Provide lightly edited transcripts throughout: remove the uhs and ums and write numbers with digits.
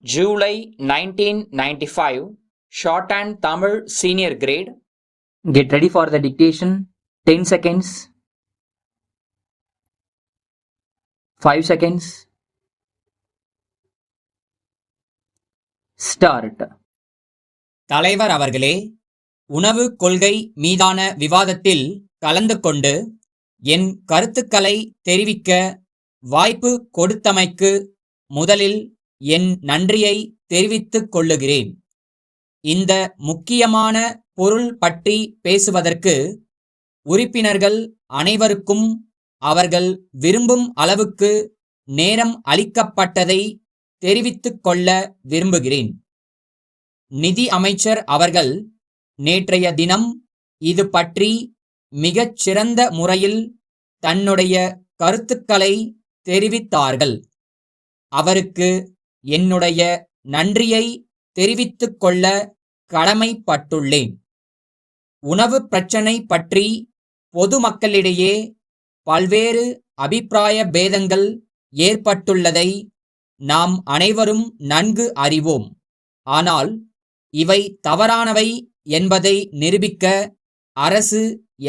July 1995, Shorthand Tamil Senior Grade. Get ready for the dictation. 10 seconds. 5 seconds. Start. தலைவர் அவர்களே, உணவு கொள்கை மீதான விவாதத்தில் கலந்து கொண்டு என் கருத்துக்களை தெரிவிக்க வாய்ப்பு கொடுத்தமைக்கு முதலில் என் நன்றியை தெரிவித்துக் கொள்ளுகிறேன். இந்த முக்கியமான பொருள் பற்றி பேசுவதற்கு உறுப்பினர்கள் அனைவருக்கும் அவர்கள் விரும்பும் அளவுக்கு நேரம் அளிக்கப்பட்டதை தெரிவித்துக் கொள்ள விரும்புகிறேன். நிதி அமைச்சர் அவர்கள் நேற்றைய தினம் இது பற்றி மிகச் சிறந்த முறையில் தன்னுடைய கருத்துக்களை தெரிவித்தார்கள். அவருக்கு என்னுடைய நன்றியை தெரிவித்துக் கொள்ள கடமைப்பட்டுள்ளேன். உணவு பிரச்சனை பற்றி பொதுமக்களிடையே பல்வேறு அபிப்பிராய பேதங்கள் ஏற்பட்டுள்ளதை நாம் அனைவரும் நன்கு அறிவோம். ஆனால் இவை தவறானவை என்பதை நிரூபிக்க அரசு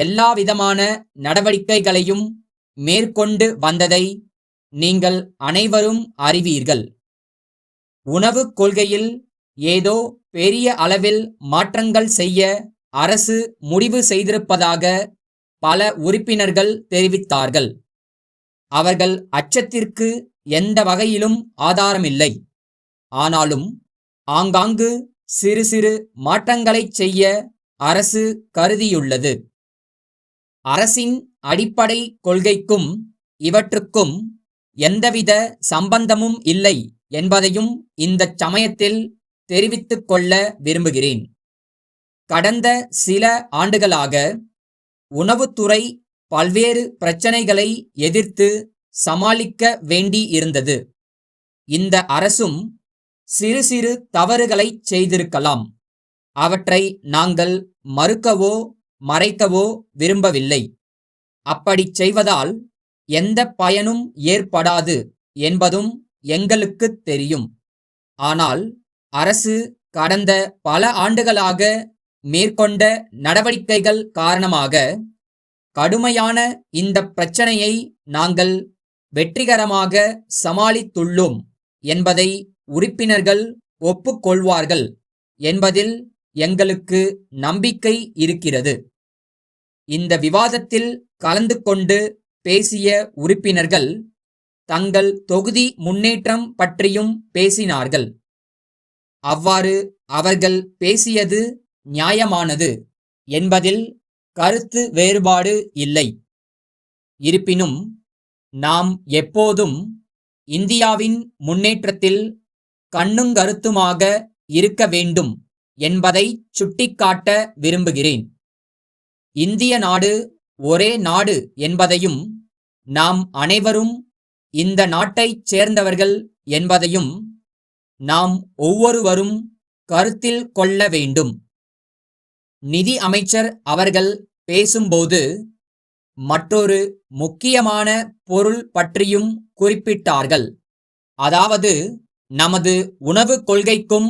எல்லாவிதமான நடவடிக்கைகளையும் மேற்கொண்டு வந்ததை நீங்கள் அனைவரும் அறிவீர்கள். உணவு கொள்கையில் ஏதோ பெரிய அளவில் மாற்றங்கள் செய்ய அரசு முடிவு செய்திருப்பதாக பல உறுப்பினர்கள் தெரிவித்தார்கள். அவர்கள் அச்சத்திற்கு எந்த வகையிலும் ஆதாரமில்லை. ஆனாலும் ஆங்காங்கு சிறு சிறு மாற்றங்களைச் செய்ய அரசு கருதியுள்ளது. அரசின் அடிப்படை கொள்கைக்கும் இவற்றுக்கும் எந்தவித சம்பந்தமும் இல்லை என்பதையும் இந்த சமயத்தில் தெரிவித்துக் கொள்ள விரும்புகிறேன். கடந்த சில ஆண்டுகளாக உணவுத்துறை பல்வேறு பிரச்சனைகளை எதிர்த்து சமாளிக்க வேண்டி இருந்தது. இந்த அரசும் சிறு சிறு தவறுகளை செய்திருக்கலாம். அவற்றை நாங்கள் மறுக்கவோ மறைக்கவோ விரும்பவில்லை. அப்படி செய்வதால் எந்த பயனும் ஏற்படாது என்பதும் எங்களுக்கு தெரியும். ஆனால் அரசு கடந்த பல ஆண்டுகளாக மேற்கொண்ட நடவடிக்கைகள் காரணமாக கடுமையான இந்த பிரச்சனையை நாங்கள் வெற்றிகரமாக சமாளித்துள்ளோம் என்பதை உறுப்பினர்கள் ஒப்புக்கொள்வார்கள் என்பதில் எங்களுக்கு நம்பிக்கை இருக்கிறது. இந்த விவாதத்தில் கலந்து கொண்டு பேசிய உறுப்பினர்கள் தங்கள் தொகுதி முன்னேற்றம் பற்றியும் பேசினார்கள். அவ்வாறு அவர்கள் பேசியது நியாயமானது என்பதில் கருத்து வேறுபாடு இல்லை. இருப்பினும் நாம் எப்போதும் இந்தியாவின் முன்னேற்றத்தில் கண்ணுங்கருத்துமாக இருக்க வேண்டும் என்பதை சுட்டிக்காட்ட விரும்புகிறேன். இந்திய நாடு ஒரே நாடு என்பதையும் நாம் அனைவரும் இந்த நாட்டைச் சேர்ந்தவர்கள் என்பதையும் நாம் ஒவ்வொருவரும் கருத்தில் கொள்ள வேண்டும். நிதி அமைச்சர் அவர்கள் பேசும்போது மற்றொரு முக்கியமான பொருள் பற்றியும் குறிப்பிட்டார்கள். அதாவது நமது உணவு கொள்கைக்கும்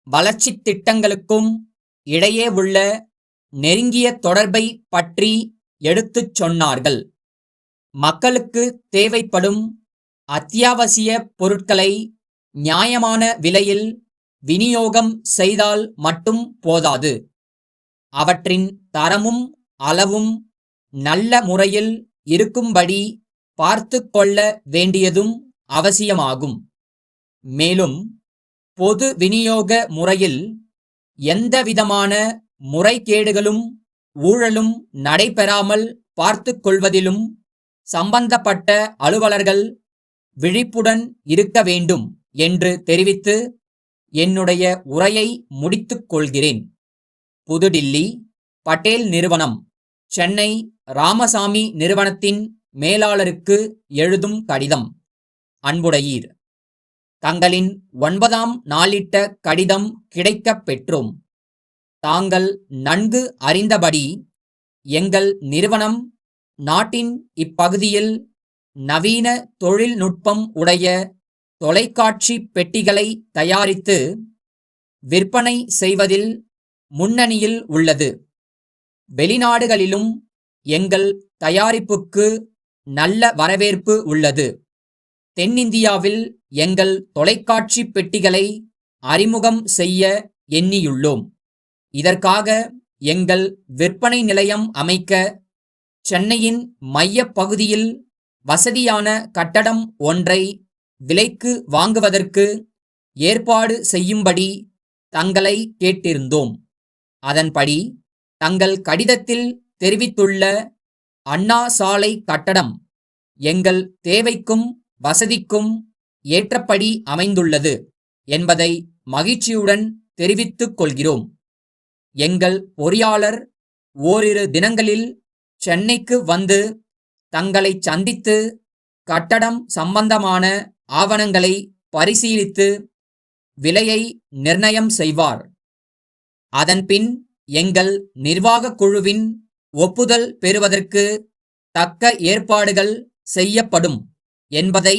வளர்ச்சி திட்டங்களுக்கும் இடையே உள்ள நெருங்கிய தொடர்பை பற்றி எடுத்துச் சொன்னார்கள். மக்களுக்கு தேவைப்படும் அத்தியாவசிய பொருட்களை நியாயமான விலையில் விநியோகம் செய்தால் மட்டும் போதாது. அவற்றின் தரமும் அளவும் நல்ல முறையில் இருக்கும்படி பார்த்து கொள்ள வேண்டியதும் அவசியமாகும். மேலும் பொது விநியோக முறையில் எந்தவிதமான முறைகேடுகளும் ஊழலும் நடைபெறாமல் பார்த்து கொள்வதிலும் சம்பந்தப்பட்ட அலுவலர்கள் விழிப்புடன் இருக்க வேண்டும் என்று தெரிவித்து என்னுடைய உரையை முடித்துக் கொள்கிறேன். புதுடில்லி, பட்டேல் நிறுவனம், சென்னை ராமசாமி நிறுவனத்தின் மேலாளருக்கு எழுதும் கடிதம். அன்புடையீர், தங்களின் 9ஆம் நாளிட்ட கடிதம் கிடைக்கப் பெற்றோம். தாங்கள் நன்கு அறிந்தபடி எங்கள் நிறுவனம் நாட்டின் இப்பகுதியில் நவீன தொழில்நுட்பம் உடைய தொலைக்காட்சி பெட்டிகளை தயாரித்து விற்பனை செய்வதில் முன்னணியில் உள்ளது. வெளிநாடுகளிலும் எங்கள் தயாரிப்புக்கு நல்ல வரவேற்பு உள்ளது. தென்னிந்தியாவில் எங்கள் தொலைக்காட்சி பெட்டிகளை அறிமுகம் செய்ய எண்ணியுள்ளோம். இதற்காக எங்கள் விற்பனை நிலையம் அமைக்க சென்னையின் மையப் பகுதியில் வசதியான கட்டடம் ஒன்றை விலைக்கு வாங்குவதற்கு ஏற்பாடு செய்யும்படி தங்களை கேட்டிருந்தோம். அதன்படி தங்கள் கடிதத்தில் தெரிவித்துள்ள அண்ணா சாலை கட்டடம் எங்கள் தேவைக்கும் வசதிக்கும் ஏற்றபடி அமைந்துள்ளது என்பதை மகிழ்ச்சியுடன் தெரிவித்துக் கொள்கிறோம். எங்கள் பொறியாளர் ஓரிரு தினங்களில் சென்னைக்கு வந்து தங்களை சந்தித்து கட்டடம் சம்பந்தமான ஆவணங்களை பரிசீலித்து விலையை நிர்ணயம் செய்வார். அதன்பின் எங்கள் நிர்வாகக் குழுவின் ஒப்புதல் பெறுவதற்கு தக்க ஏற்பாடுகள் செய்யப்படும் என்பதை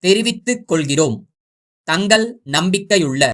தெரிவித்துக் கொள்கிறோம். தங்கள் நம்பிக்கையுள்ள